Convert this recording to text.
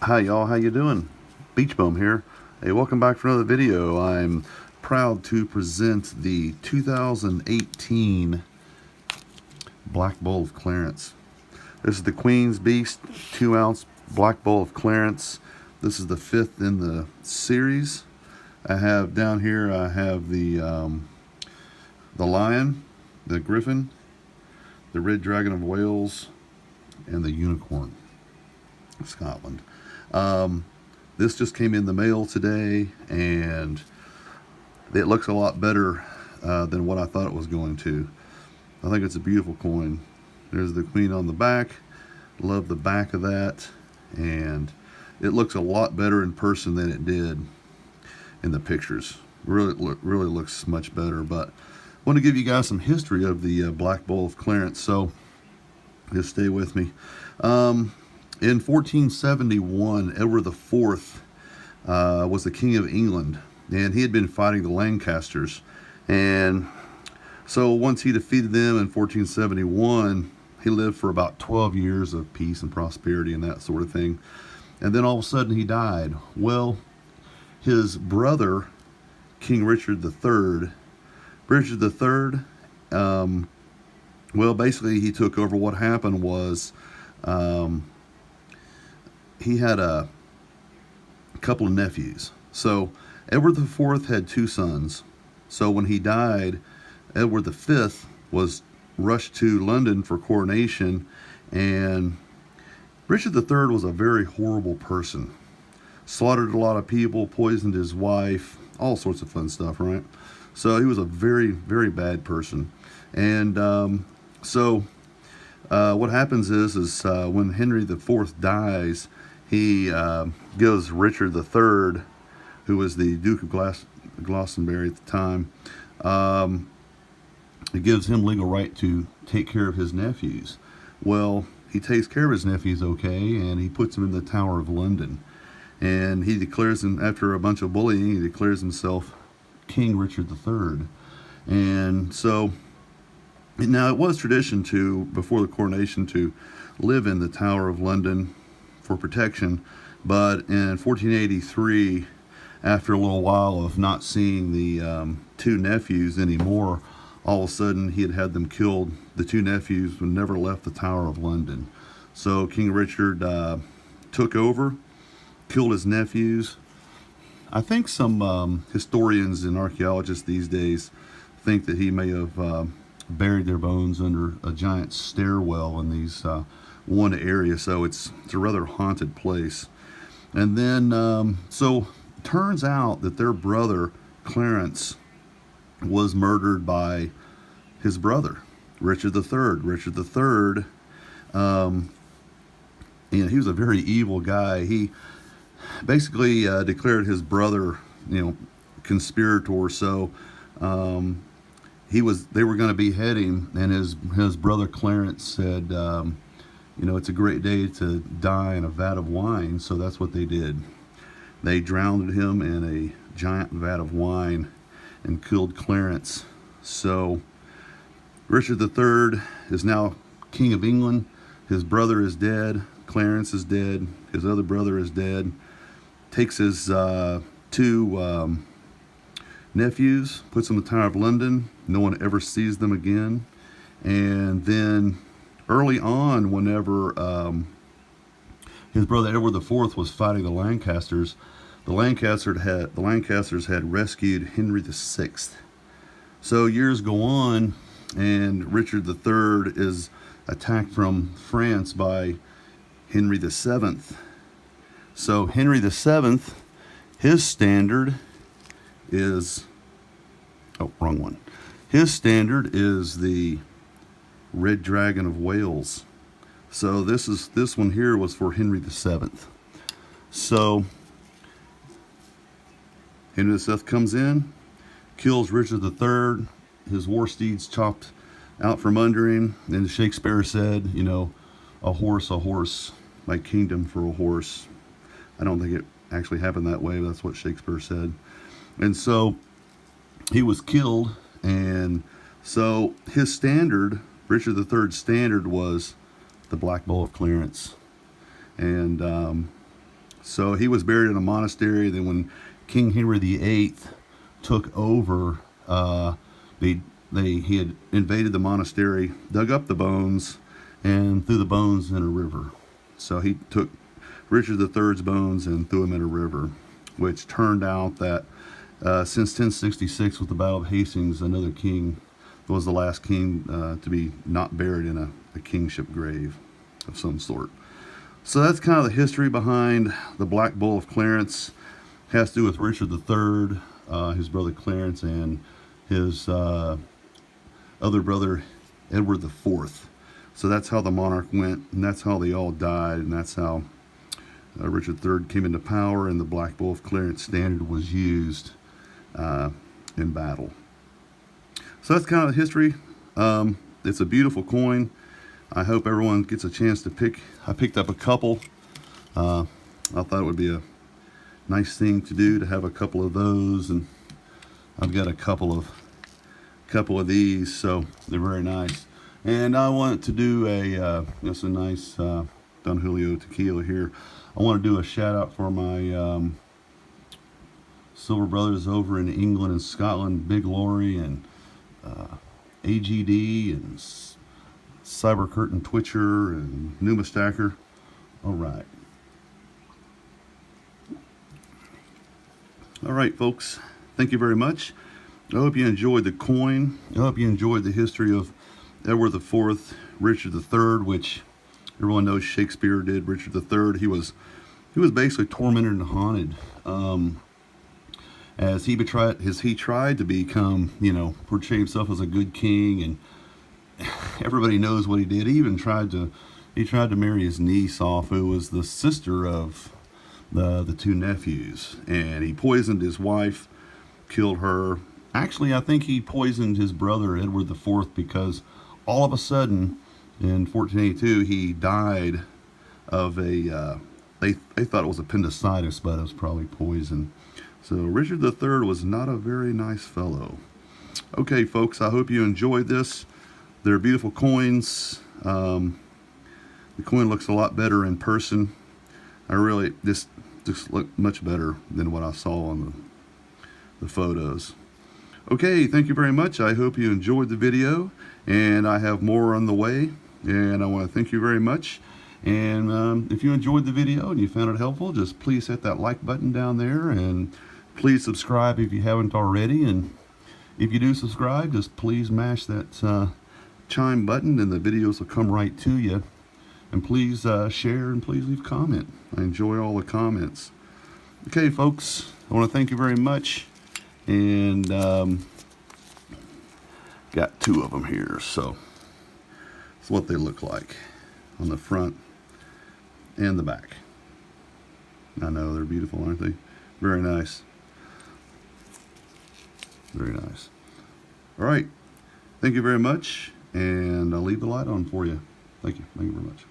Hi y'all, how you doing? BeachBum here. Hey, welcome back for another video. I'm proud to present the 2018 Black Bull of Clarence. This is the Queen's Beast 2-ounce Black Bull of Clarence. This is the 5th in the series. I have down here, I have the lion, the griffin, the red dragon of Wales, and the unicorn of Scotland. This just came in the mail today, and it looks a lot better than what I thought it was going to. I think it's a beautiful coin. There's the Queen on the back. Love the back of that, and it looks a lot better in person than it did in the pictures. Really looks much better. But I want to give you guys some history of the Black Bull of Clarence, so just stay with me. In 1471, Edward IV was the King of England, and he had been fighting the Lancasters. And so once he defeated them in 1471, he lived for about 12 years of peace and prosperity and that sort of thing. And then all of a sudden he died. Well, his brother, King Richard III, well, basically he took over. What happened was he had a couple of nephews. So Edward IV had 2 sons. So when he died, Edward V was rushed to London for coronation, and Richard III was a very horrible person. Slaughtered a lot of people, poisoned his wife, all sorts of fun stuff, right? So he was a very, very bad person. And what happens is when Henry IV dies, he gives Richard III, who was the Duke of Glastonbury at the time, it gives him legal right to take care of his nephews. Well, he takes care of his nephews okay, and he puts them in the Tower of London. And he declares him, after a bunch of bullying, he declares himself King Richard III. And so, now it was tradition to, before the coronation, to live in the Tower of London for protection. But in 1483, after a little while of not seeing the 2 nephews anymore, all of a sudden he had them killed. The 2 nephews never left the Tower of London. So King Richard took over, killed his nephews. I think some historians and archaeologists these days think that he may have buried their bones under a giant stairwell in these one area. So it's a rather haunted place. And then, so turns out that their brother Clarence was murdered by his brother Richard III. Richard III, he was a very evil guy. He basically declared his brother, conspirator. So they were going to behead him, and his brother Clarence said, it's a great day to die in a vat of wine. So that's what they did. They drowned him in a giant vat of wine and killed Clarence. So Richard III is now King of England. His brother is dead. Clarence is dead. His other brother is dead. Takes his 2 nephews, puts them in the Tower of London. No one ever sees them again. And then early on, whenever his brother Edward IV was fighting the Lancasters, the Lancasters had rescued Henry VI. So years go on, and Richard III is attacked from France by Henry VII. So Henry VII, his standard is, oh, wrong one. His standard is the Red Dragon of Wales. So this one here was for Henry VII. So Henry VII comes in, kills Richard III, his war steeds chopped out from under him. And Shakespeare said, a horse, my kingdom for a horse. I don't think it actually happened that way, but that's what Shakespeare said. And so he was killed, and so his standard, Richard III's standard, was the Black Bull of Clarence. And So he was buried in a monastery. Then when King Henry VIII took over, he had invaded the monastery, dug up the bones, and threw the bones in a river. So he took Richard III's bones and threw them in a river, which turned out that since 1066 with the Battle of Hastings, another king was the last king to be not buried in a kingship grave of some sort. So that's kind of the history behind the Black Bull of Clarence. It has to do with Richard III, his brother Clarence, and his other brother Edward IV. So that's how the monarch went, and that's how they all died, and that's how Richard III came into power, and the Black Bull of Clarence standard was used in battle. So that's kind of the history. It's a beautiful coin. I hope everyone gets a chance to pick. I picked up a couple. I thought it would be a nice thing to do to have a couple of those, and I've got a couple of these, so they're very nice. And I want to do just a nice Don Julio tequila here. I want to do a shout out for my silver brothers over in England and Scotland, Big Laurie and AGD and Cyber Curtain Twitcher and Numa Stacker. All right, folks. Thank you very much. I hope you enjoyed the coin. I hope you enjoyed the history of Edward IV, Richard III, which everyone knows Shakespeare did. Richard III. He was basically tormented and haunted. As he tried to become, portray himself as a good king, and everybody knows what he did. He even tried to marry his niece off, who was the sister of the two nephews, and he poisoned his wife, killed her. Actually, I think he poisoned his brother Edward IV because all of a sudden in 1482 he died of a they thought it was appendicitis, but it was probably poison. So Richard III was not a very nice fellow. Okay, folks, I hope you enjoyed this. They're beautiful coins. The coin looks a lot better in person. This looked much better than what I saw on the photos. Okay, thank you very much. I hope you enjoyed the video, and I have more on the way, and I want to thank you very much. And if you enjoyed the video and you found it helpful, just please hit that like button down there, and please subscribe if you haven't already. And if you do subscribe, just please mash that chime button and the videos will come right to you. And please share, and please leave a comment. I enjoy all the comments. Okay, folks, I want to thank you very much. And got two of them here, so that's what they look like on the front and the back. I know they're beautiful, aren't they? Very nice. Very nice. All right. Thank you very much, and I'll leave the light on for you. Thank you. Thank you very much.